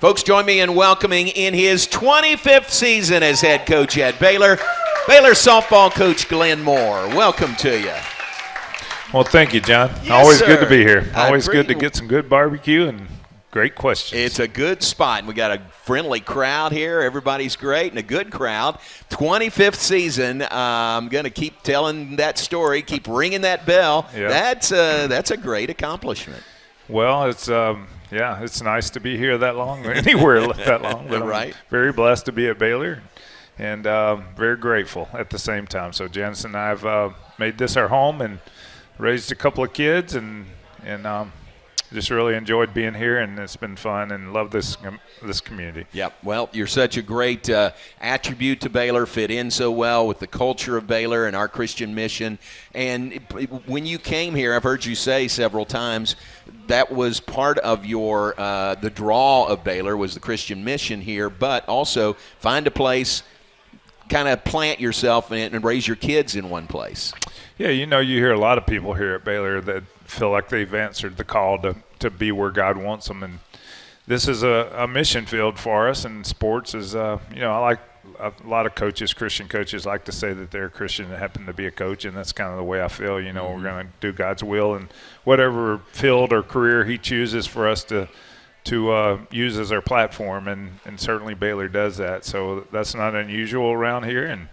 Folks, join me in welcoming in his 25th season as head coach at Baylor, Baylor softball coach Glenn Moore. Welcome to you. Well, thank you, John. Yes, Always sir. good to be here. Always good to get some good barbecue and great questions. It's a good spot. We got a friendly crowd here. Everybody's great and a good crowd. 25th season. I'm going to keep telling that story, keep ringing that bell. Yep. That's a great accomplishment. Well, it's nice to be here that long, or anywhere that long. But Right. I'm very blessed to be at Baylor and very grateful at the same time. So Janice and I have made this our home and raised a couple of kids and just really enjoyed being here, and it's been fun and love this community. Yep. Well, you're such a great attribute to Baylor, fit in so well with the culture of Baylor and our Christian mission. And when you came here, I've heard you say several times that was part of your the draw of Baylor was the Christian mission here, but also find a place, kind of plant yourself and raise your kids in one place. Yeah, you hear a lot of people here at Baylor that feel like they've answered the call to be where God wants them, and this is a mission field for us. And sports is, I like a lot of coaches, Christian coaches, like to say that they're a Christian and happen to be a coach, and that's kind of the way I feel. We're going to do God's will, and whatever field or career He chooses for us to use as our platform, and certainly Baylor does that. So that's not unusual around here, and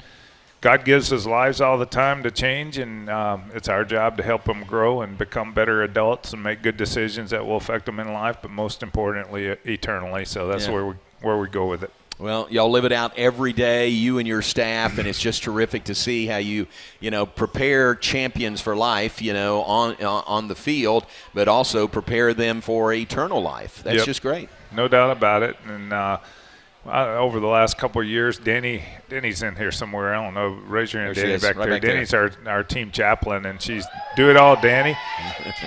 God gives us lives all the time to change, and it's our job to help them grow and become better adults and make good decisions that will affect them in life, but most importantly, eternally. So that's where we go with it. Well, y'all live it out every day, you and your staff, and it's just terrific to see how you prepare champions for life, on the field, but also prepare them for eternal life. That's just great. No doubt about it. And over the last couple of years, Denny's in here somewhere. I don't know. Raise your hand, Danny, back there. Denny's our team chaplain, and she's do it all, Danny.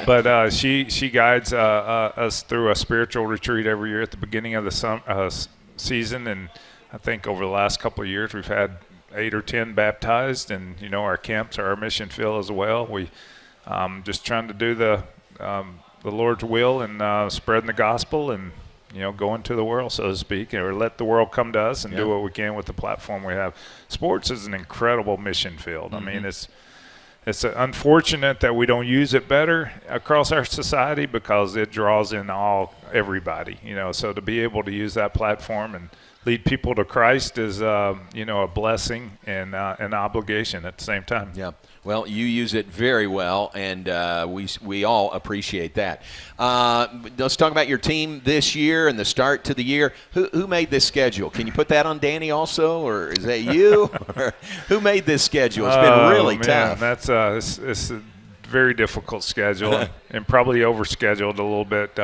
But she guides us through a spiritual retreat every year at the beginning of the season, and I think over the last couple of years we've had 8 or 10 baptized, and our camps are our mission field as well. We just trying to do the Lord's will and spreading the gospel and go into the world, so to speak, or let the world come to us and do what we can with the platform we have. Sports is an incredible mission field. I mean, it's unfortunate that we don't use it better across our society because it draws in everybody. So to be able to use that platform and lead people to Christ is a blessing and an obligation at the same time. Yeah. Well, you use it very well, and we all appreciate that. Let's talk about your team this year and the start to the year. Who made this schedule? Can you put that on Danny also, or is that you? Or who made this schedule? It's been really tough. That's it's a very difficult schedule and probably overscheduled a little bit.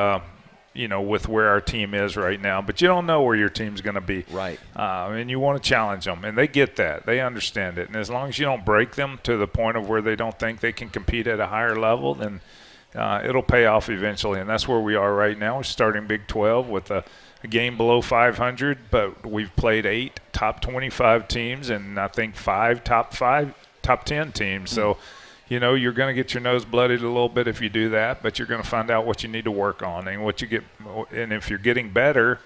With where our team is right now. But you don't know where your team's going to be. Right. And you want to challenge them, and they get that. They understand it. And as long as you don't break them to the point of where they don't think they can compete at a higher level, then it'll pay off eventually. And that's where we are right now. We're starting Big 12 with a game below 500, but we've played 8 top 25 teams and I think 5 top 10 teams. So you're going to get your nose bloodied a little bit if you do that, but you're going to find out what you need to work on and if you're getting better,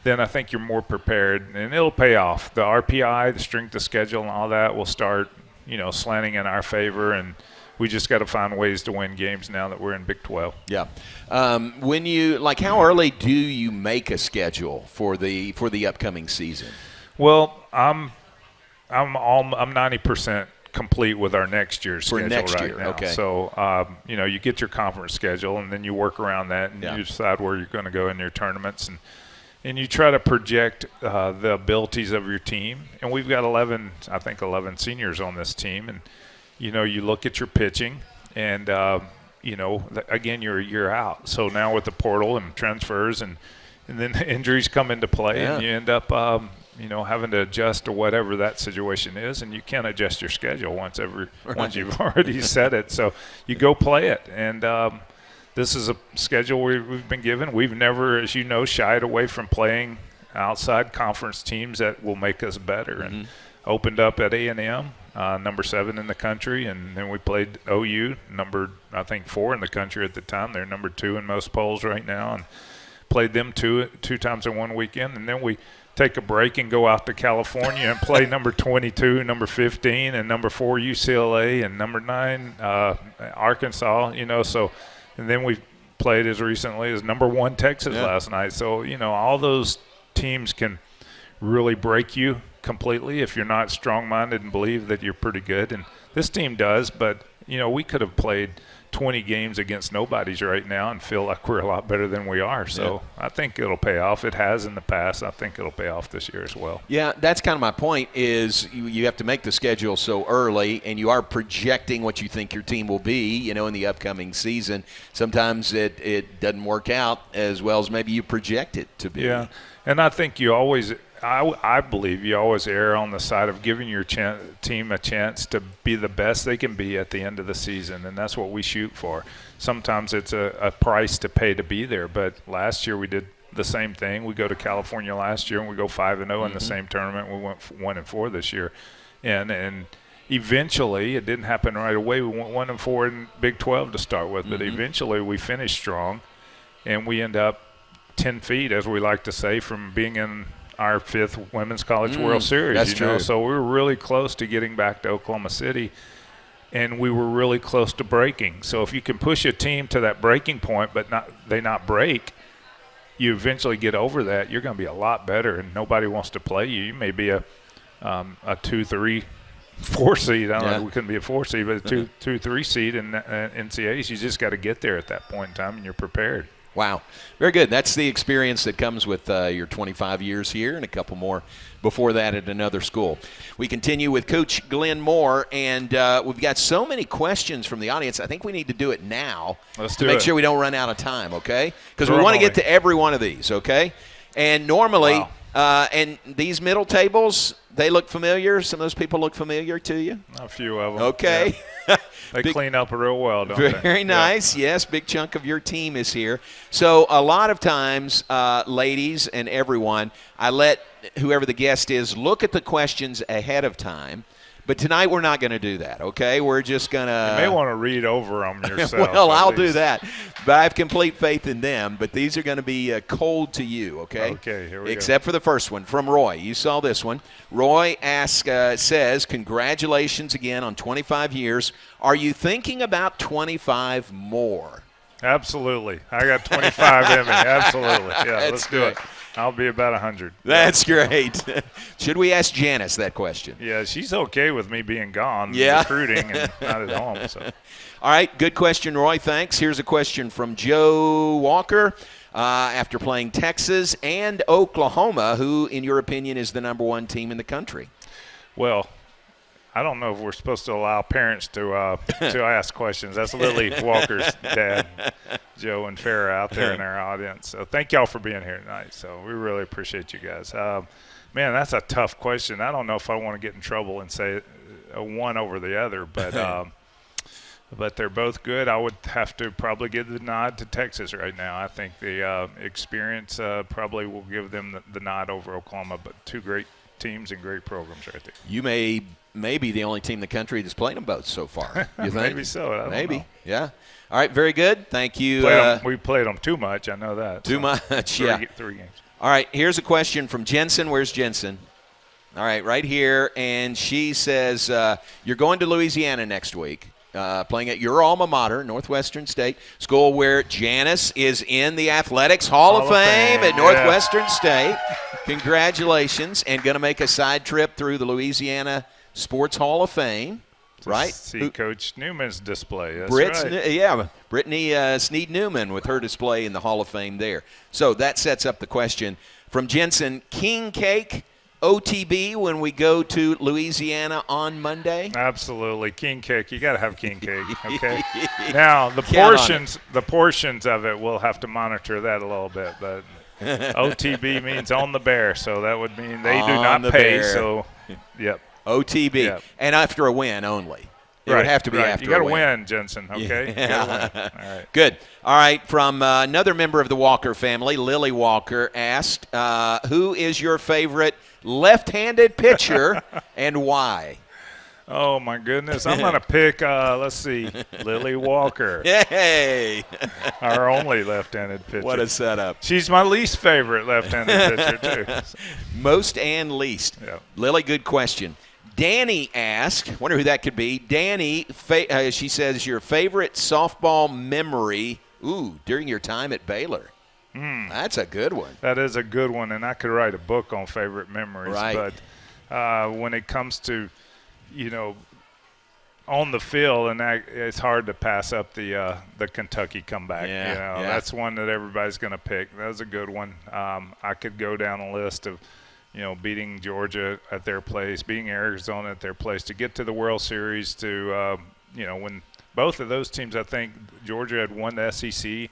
then I think you're more prepared, and it'll pay off. The RPI, the strength of schedule, and all that will start, slanting in our favor, and we just got to find ways to win games now that we're in Big 12. Yeah. When you how early do you make a schedule for the upcoming season? Well, I'm 90% complete with our next year's schedule right now. Okay. So, you get your conference schedule, and then you work around that, and you decide where you're going to go in your tournaments, and you try to project the abilities of your team. And we've got 11 seniors on this team, and you look at your pitching, and again, you're a year out. So now with the portal and transfers, and then injuries come into play, and you end up having to adjust to whatever that situation is, and you can't adjust your schedule once you've already set it. So you go play it, and this is a schedule we've been given. We've never, as you know, shied away from playing outside conference teams that will make us better. And opened up at A&M, number 7 in the country, and then we played OU, number I think 4 in the country at the time. They're number 2 in most polls right now, and played them two times in one weekend, and then we take a break and go out to California and play number 22, number 15, and number 4 UCLA, and number 9 Arkansas. So, and then we played as recently as number 1 Texas last night. So all those teams can really break you completely if you're not strong-minded and believe that you're pretty good. And this team does, but we could have played 20 games against nobodies right now and feel like we're a lot better than we are. So I think it'll pay off. It has in the past. I think it'll pay off this year as well. Yeah, that's kind of my point is you have to make the schedule so early, and you are projecting what you think your team will be, in the upcoming season. Sometimes it doesn't work out as well as maybe you project it to be. Yeah, and I think you always – I believe you always err on the side of giving your team a chance to be the best they can be at the end of the season, and that's what we shoot for. Sometimes it's a price to pay to be there, but last year we did the same thing. We go to California last year and we go 5-0 in the same tournament. We went 1-4 this year, and eventually it didn't happen right away. We went 1-4 in Big 12 to start with, but eventually we finished strong, and we end up 10 feet, as we like to say, from being in our 5th Women's College World Series. That's true. So we were really close to getting back to Oklahoma City, and we were really close to breaking. So if you can push a team to that breaking point but they not break, you eventually get over that, you're going to be a lot better, and nobody wants to play you. You may be a 2, 3, 4 seed. I don't know, we couldn't be a 4 seed, but a 2, 3 seed in NCAAs. You just got to get there at that point in time, and you're prepared. Wow. Very good. That's the experience that comes with your 25 years here and a couple more before that at another school. We continue with Coach Glenn Moore, and we've got so many questions from the audience. I think we need to do it now to make sure we don't run out of time, okay? Because we want to get to every one of these, okay? And normally, and these middle tables, they look familiar. Some of those people look familiar to you? A few of them. Okay. Yeah. They clean up real well, don't they? Very nice. Yeah. Yes, big chunk of your team is here. So a lot of times, ladies and everyone, I let whoever the guest is look at the questions ahead of time. But tonight we're not going to do that, okay? We're just going to – You may want to read over them yourself. Well, I'll do that. But I have complete faith in them. But these are going to be cold to you, okay? Okay, here we go. Except for the first one from Roy. You saw this one. Roy says, congratulations again on 25 years. Are you thinking about 25 more? Absolutely. I got 25 in me. Absolutely. Yeah, let's do great. it. I'll be about 100. That's great. Should we ask Janice that question? Yeah, she's okay with me being gone, recruiting, and not at home. So. All right, good question, Roy. Thanks. Here's a question from Joe Walker. After playing Texas and Oklahoma, who, in your opinion, is the number 1 team in the country? Well, I don't know if we're supposed to allow parents to ask questions. That's Lily Walker's dad, Joe and Farrah, out there in our audience. So thank y'all for being here tonight. So we really appreciate you guys. Man, that's a tough question. I don't know if I want to get in trouble and say one over the other, but they're both good. I would have to probably give the nod to Texas right now. I think the experience probably will give them the nod over Oklahoma, but 2 great teams and great programs right there. You may be the only team in the country that's played them both so far. You think? Maybe so. I don't know. Yeah. All right, very good. Thank you. We played them too much. I know that. Too much, yeah. 3 games. All right, here's a question from Jensen. Where's Jensen? All right, right here. And she says, you're going to Louisiana next week, playing at your alma mater, Northwestern State, school where Janice is in the Athletics Hall of Fame at Northwestern State. Congratulations. And going to make a side trip through the Louisiana Sports Hall of Fame, right? See Coach Newman's display. That's right. Brittany Sneed-Newman with her display in the Hall of Fame there. So that sets up the question from Jensen. King cake, OTB when we go to Louisiana on Monday? Absolutely. King cake. You got to have king cake, okay? Now, the portions of it, we'll have to monitor that a little bit, but OTB means on the bear, so that would mean they do not pay. Bear. So, yep. OTB, and after a win only. It would have to be after a win. You got to win, Jensen, okay? Yeah. All right. Good. All right, from another member of the Walker family, Lily Walker, asked, who is your favorite left-handed pitcher and why? Oh, my goodness. I'm going to pick, let's see, Lily Walker. Yay! Our only left-handed pitcher. What a setup. She's my least favorite left-handed pitcher, too. Most and least. Yep. Lily, good question. Danny asked, wonder who that could be. Danny, she says, your favorite softball memory, during your time at Baylor. That's a good one. That is a good one, and I could write a book on favorite memories. Right. But when it comes to, on the field, and it's hard to pass up the Kentucky comeback. Yeah. That's one that everybody's going to pick. That was a good one. I could go down a list of, beating Georgia at their place, beating Arizona at their place to get to the World Series. To when both of those teams, I think Georgia had won the SEC.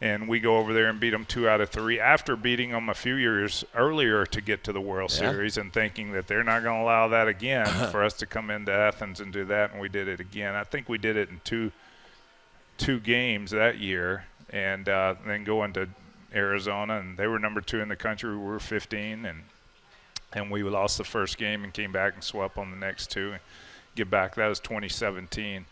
And we go over there and beat them 2 out of 3 after beating them a few years earlier to get to the World Series, and thinking that they're not going to allow that again for us to come into Athens and do that, and we did it again. I think we did it in two games that year, and then go into Arizona, and they were number 2 in the country. We were 15, and we lost the first game and came back and swept on the next 2 and get back. That was 2017.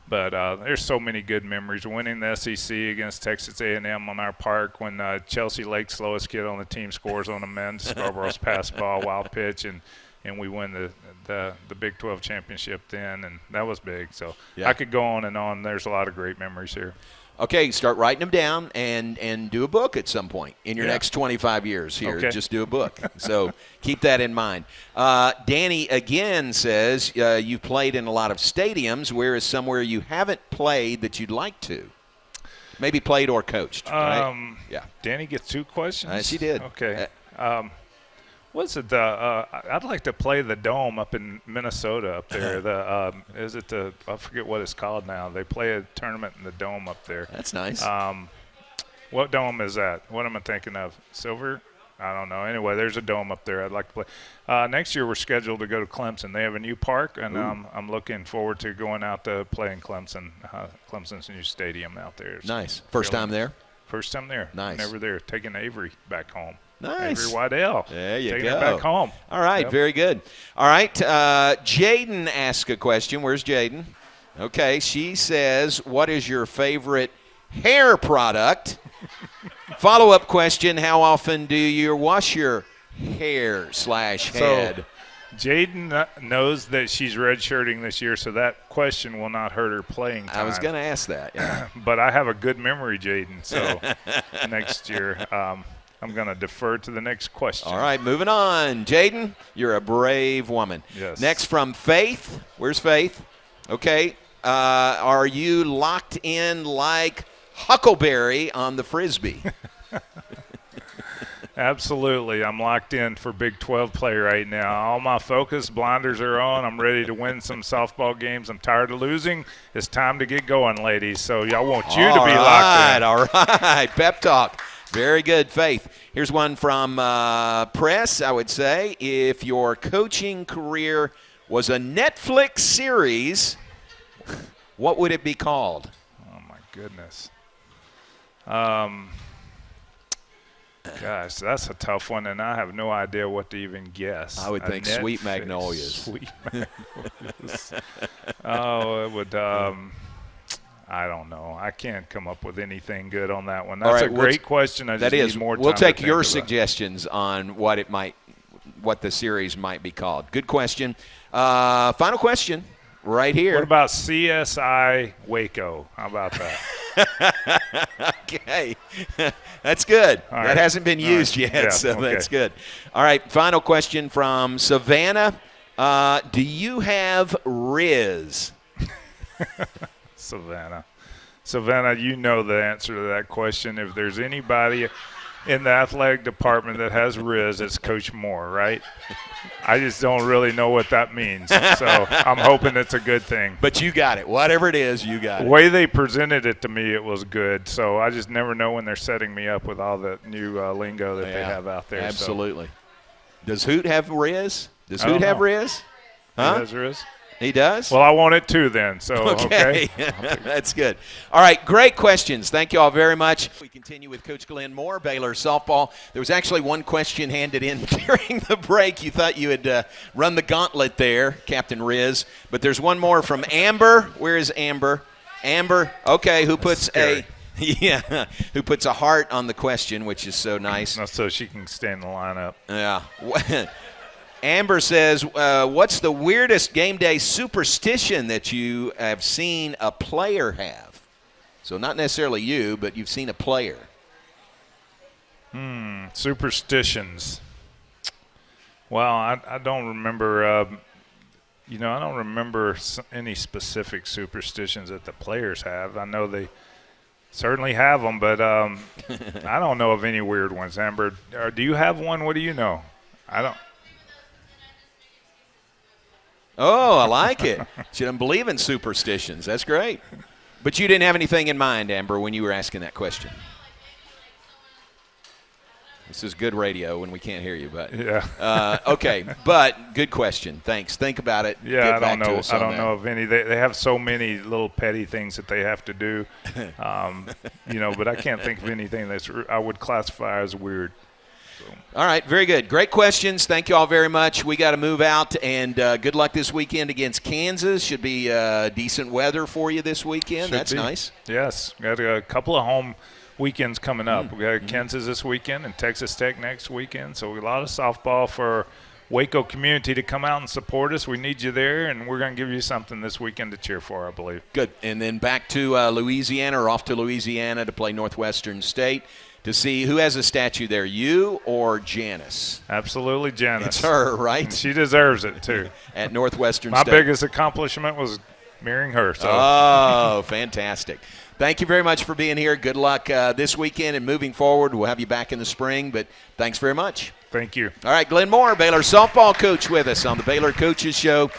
But there's so many good memories. Winning the SEC against Texas A&M on our park when Chelsea Lake, slowest kid on the team, scores on the men's Scarborough's pass ball, wild pitch, and we win the Big 12 championship then, and that was big. So I could go on and on. There's a lot of great memories here. Okay, start writing them down and do a book at some point in your next 25 years here. Okay. Just do a book. So keep that in mind. Danny again says you've played in a lot of stadiums. Where is somewhere you haven't played that you'd like to? Maybe played or coached, right? Yeah. Danny gets 2 questions? She did. Okay. What's it? I'd like to play the Dome up in Minnesota up there. I forget what it's called now. They play a tournament in the Dome up there. That's nice. What dome is that? What am I thinking of? Silver? I don't know. Anyway, there's a dome up there I'd like to play. Next year we're scheduled to go to Clemson. They have a new park, and I'm looking forward to going out to play in Clemson, Clemson's new stadium out there. Nice. First time there? First time there. Nice. Never there. Taking Avery back home. Nice. Avery Waddell. There you Taking go. her back home. All right, very good. All right, Jaden asked a question. Where's Jaden? Okay, she says, what is your favorite hair product? Follow-up question, how often do you wash your hair/head? So, Jaden knows that she's redshirting this year, so that question will not hurt her playing time. I was going to ask that, yeah. But I have a good memory, Jaden, so next year I'm going to defer to the next question. All right, moving on. Jaden, you're a brave woman. Yes. Next from Faith. Where's Faith? Okay. Are you locked in like Huckleberry on the Frisbee? Absolutely. I'm locked in for Big 12 play right now. All my focus, blinders are on. I'm ready to win some softball games. I'm tired of losing. It's time to get going, ladies. So y'all want you to be locked in. All right. Pep talk. Very good, Faith. Here's one from Press, I would say. If your coaching career was a Netflix series, what would it be called? Oh, my goodness. Gosh, that's a tough one, and I have no idea what to even guess. I would think Sweet Magnolias. Sweet Magnolias. It would I don't know. I can't come up with anything good on that one. That's a great question. I just need more time. We'll take your suggestions on what the series might be called. Good question. Final question right here. What about CSI Waco? How about that? Okay. That's good. All right. That hasn't been used yet, so that's good. All right, final question from Savannah. Do you have Riz? Savannah, you know the answer to that question. If there's anybody in the athletic department that has Riz, it's Coach Moore, right? I just don't really know what that means. So I'm hoping it's a good thing. But you got it. Whatever it is, you got it. The way they presented it to me, it was good. So I just never know when they're setting me up with all the new lingo that they have out there. Absolutely. So. Does Hoot have Riz? Does Hoot have Riz? Huh? He has Riz? He does? Well, I want it too then. So, okay. That's good. All right, great questions. Thank you all very much. We continue with Coach Glenn Moore, Baylor softball. There was actually one question handed in during the break. You thought you had run the gauntlet there, Captain Riz. But there's one more from Amber. Where is Amber? Amber, okay, who puts who puts a heart on the question, which is so nice. So she can stay in the lineup. Yeah. Amber says, what's the weirdest game day superstition that you have seen a player have? So not necessarily you, but you've seen a player. Superstitions. Well, I don't remember, I don't remember any specific superstitions that the players have. I know they certainly have them, but I don't know of any weird ones. Amber, do you have one? What do you know? I don't. Oh, I like it. She doesn't believe in superstitions. That's great. But you didn't have anything in mind, Amber, when you were asking that question. This is good radio when we can't hear you, but yeah. Okay. But good question. Thanks. Think about it. Yeah, I don't know. I don't know of any. They have so many little petty things that they have to do, but I can't think of anything I would classify as weird. All right, very good. Great questions. Thank you all very much. We got to move out, and good luck this weekend against Kansas. Should be decent weather for you this weekend. That's nice. Yes, got a couple of home weekends coming up. We got Kansas this weekend and Texas Tech next weekend. So a lot of softball for Waco community to come out and support us. We need you there, and we're going to give you something this weekend to cheer for, I believe. Good. And then back to Louisiana, or off to Louisiana to play Northwestern State. To see who has a statue there, you or Janice? Absolutely Janice. It's her, right? And she deserves it, too. At Northwestern My State. My biggest accomplishment was marrying her. So. Oh, fantastic. Thank you very much for being here. Good luck this weekend and moving forward. We'll have you back in the spring, but thanks very much. Thank you. All right, Glenn Moore, Baylor softball coach with us on the Baylor Coaches Show.